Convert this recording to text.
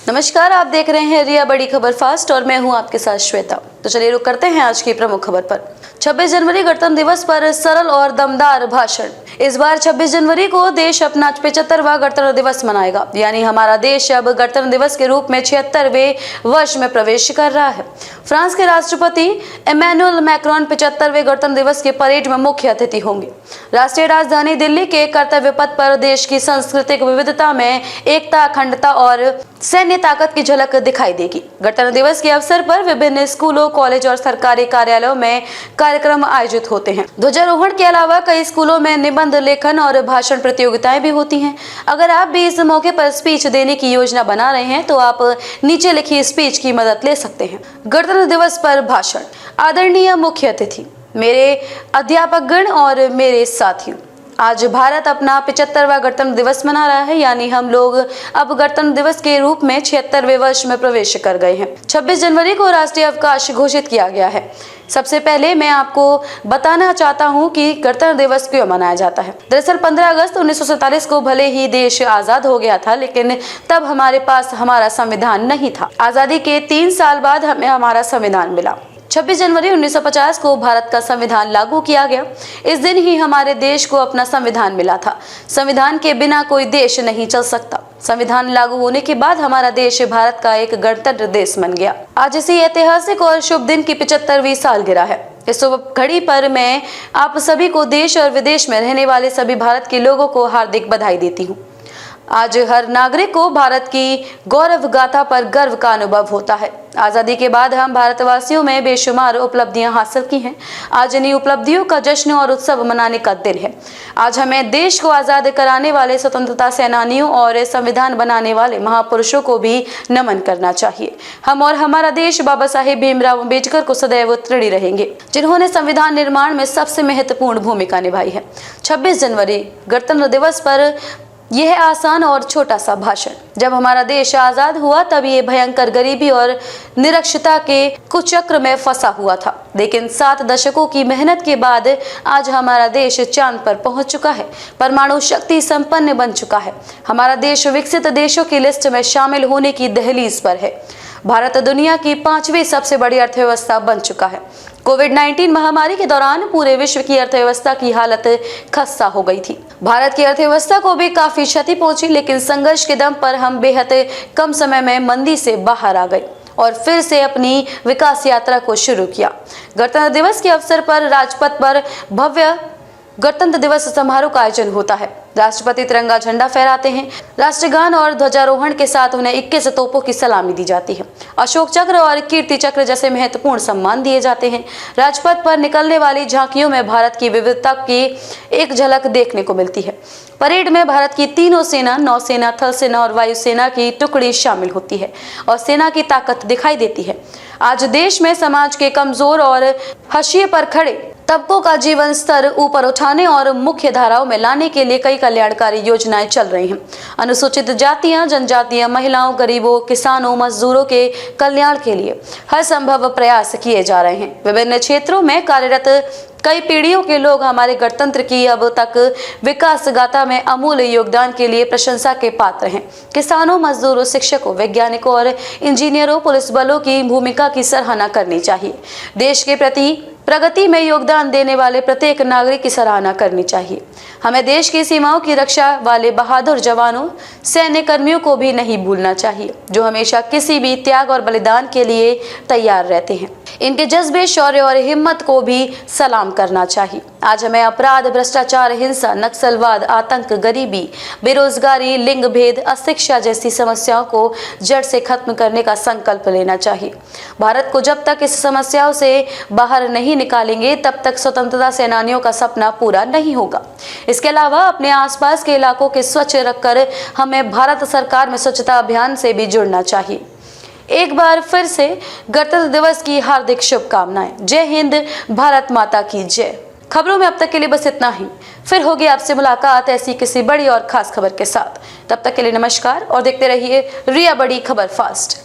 नमस्कार, आप देख रहे हैं रिया बड़ी खबर फास्ट और मैं हूं आपके साथ श्वेता। तो चलिए रुक करते हैं आज की प्रमुख खबर पर। 26 जनवरी गणतंत्र दिवस पर सरल और दमदार भाषण। इस बार 26 जनवरी को देश अपना 75वां गणतंत्र दिवस मनाएगा, यानी हमारा देश अब गणतंत्र दिवस के रूप में 76वें वर्ष में प्रवेश कर रहा है। फ्रांस के राष्ट्रपति इमैनुअल मैक्रोन 75वें गणतंत्र दिवस के परेड में मुख्य अतिथि होंगे। राष्ट्रीय राजधानी दिल्ली के कर्तव्य पथ पर देश की सांस्कृतिक विविधता में एकता, अखंडता और सैन्य ताकत की झलक दिखाई देगी। गणतंत्र दिवस के अवसर पर विभिन्न स्कूलों, कॉलेज और सरकारी कार्यालयों में कार्यक्रम आयोजित होते हैं। ध्वजारोहण के अलावा कई स्कूलों में निबंध लेखन और भाषण प्रतियोगिताएं भी होती हैं। अगर आप भी इस मौके पर स्पीच देने की योजना बना रहे हैं तो आप नीचे लिखी स्पीच की मदद ले सकते हैं। गणतंत्र दिवस पर भाषण। आदरणीय मुख्य अतिथि, मेरे अध्यापकगण और मेरे साथियों, आज भारत अपना 75वां गणतंत्र दिवस मना रहा है, यानी हम लोग अब गणतंत्र दिवस के रूप में 76वें वर्ष में प्रवेश कर गए हैं। 26 जनवरी को राष्ट्रीय अवकाश घोषित किया गया है। सबसे पहले मैं आपको बताना चाहता हूं कि गणतंत्र दिवस क्यों मनाया जाता है। दरअसल 15 अगस्त 1947 को भले ही देश आजाद हो गया था, लेकिन तब हमारे पास हमारा संविधान नहीं था। आजादी के 3 साल बाद हमें हमारा संविधान मिला। 26 जनवरी 1950 को भारत का संविधान लागू किया गया। इस दिन ही हमारे देश को अपना संविधान मिला था। संविधान के बिना कोई देश नहीं चल सकता। संविधान लागू होने के बाद हमारा देश भारत का एक गणतंत्र देश बन गया। आज इसी ऐतिहासिक और शुभ दिन की 75वीं सालगिरह है। इस शुभ घड़ी पर मैं आप सभी को, देश और विदेश में रहने वाले सभी भारत के लोगों को हार्दिक बधाई देती हूँ। आज हर नागरिक को भारत की गौरव गाथा पर गर्व का अनुभव होता है। आजादी के बाद हम भारतवासियों में बेशुमार उपलब्धियां हासिल की हैं। आज इन्हीं उपलब्धियों का जश्न और उत्सव मनाने का दिन है। आज हमें देश को आजाद कराने वाले स्वतंत्रता सेनानियों और संविधान बनाने वाले महापुरुषों को भी नमन करना चाहिए। हम और हमारा देश बाबा साहेब भीमराव अम्बेडकर को सदैव ऋणी रहेंगे, जिन्होंने संविधान निर्माण में सबसे महत्वपूर्ण भूमिका निभाई है। 26 जनवरी गणतंत्र दिवस पर यह आसान और छोटा सा भाषण। जब हमारा देश आजाद हुआ तब ये भयंकर गरीबी और निरक्षरता के कुचक्र में फंसा हुआ था, लेकिन 7 दशकों की मेहनत के बाद आज हमारा देश चांद पर पहुंच चुका है, परमाणु शक्ति संपन्न बन चुका है। हमारा देश विकसित देशों की लिस्ट में शामिल होने की दहलीज पर है। भारत दुनिया की 5वीं सबसे बड़ी अर्थव्यवस्था बन चुका है। कोविड-19 महामारी के दौरान पूरे विश्व की अर्थव्यवस्था की हालत खस्ता हो गई थी। भारत की अर्थव्यवस्था को भी काफी क्षति पहुंची, लेकिन संघर्ष के दम पर हम बेहद कम समय में मंदी से बाहर आ गए और फिर से अपनी विकास यात्रा को शुरू किया। गणतंत्र दिवस के अवसर पर राजपथ पर भव्य गणतंत्र दिवस समारोह का आयोजन होता है। राष्ट्रपति तिरंगा झंडा फहराते हैं। राष्ट्रगान और ध्वजारोहण के साथ उन्हें 21 तोपों की सलामी दी जाती है। अशोक चक्र और कीर्ति चक्र जैसे महत्वपूर्ण सम्मान दिए जाते हैं। राजपथ पर निकलने वाली झांकियों में भारत की विविधता की एक झलक देखने को मिलती है। परेड में भारत की तीनों सेना, नौसेना, थल सेना और वायुसेना की टुकड़ी शामिल होती है और सेना की ताकत दिखाई देती है। आज देश में समाज के कमजोर और हाशिए पर खड़े तबकों का जीवन स्तर ऊपर उठाने और मुख्य धाराओं में लाने के लिए कई कल्याणकारी योजनाएं चल रही हैं। अनुसूचित जातियां, जनजातियां, महिलाओं, गरीबों, किसानों, मजदूरों के कल्याण के लिए हर संभव प्रयास किए जा रहे हैं। विभिन्न क्षेत्रों में कार्यरत कई पीढ़ियों के लोग हमारे गणतंत्र की अब तक विकास गाथा में अमूल्य योगदान के लिए प्रशंसा के पात्र हैं। किसानों, मजदूरों, शिक्षकों, वैज्ञानिकों और इंजीनियरों, पुलिस बलों की भूमिका की सराहना करनी चाहिए। देश के प्रति प्रगति में योगदान देने वाले प्रत्येक नागरिक की सराहना करनी चाहिए। हमें देश की सीमाओं की रक्षा वाले बहादुर जवानों, सैन्य कर्मियों को भी नहीं भूलना चाहिए, जो हमेशा किसी भी त्याग और बलिदान के लिए तैयार रहते हैं। इनके जज्बे, शौर्य और हिम्मत को भी सलाम करना चाहिए। आज हमें अपराध, भ्रष्टाचार, हिंसा, नक्सलवाद, आतंक, गरीबी, बेरोजगारी, लिंग भेद, अशिक्षा जैसी समस्याओं को जड़ से खत्म करने का संकल्प लेना चाहिए। भारत को जब तक इस समस्याओं से बाहर नहीं निकालेंगे तब तक स्वतंत्रता सेनानियों का सपना पूरा नहीं होगा। इसके अलावा अपने आसपास के इलाकों के स्वच्छ रखकर हमें भारत सरकार में स्वच्छता अभियान से भी जुड़ना चाहिए। एक बार फिर से गणतंत्र दिवस की हार्दिक शुभकामनाएं। जय हिंद, भारत माता की जय। खबरों में अब तक के लिए बस इतना ही। फिर होगी आपसे मुलाकात ऐसी किसी बड़ी और खास खबर के साथ। तब तक के लिए नमस्कार और देखते रहिए रिया बड़ी खबर फास्ट।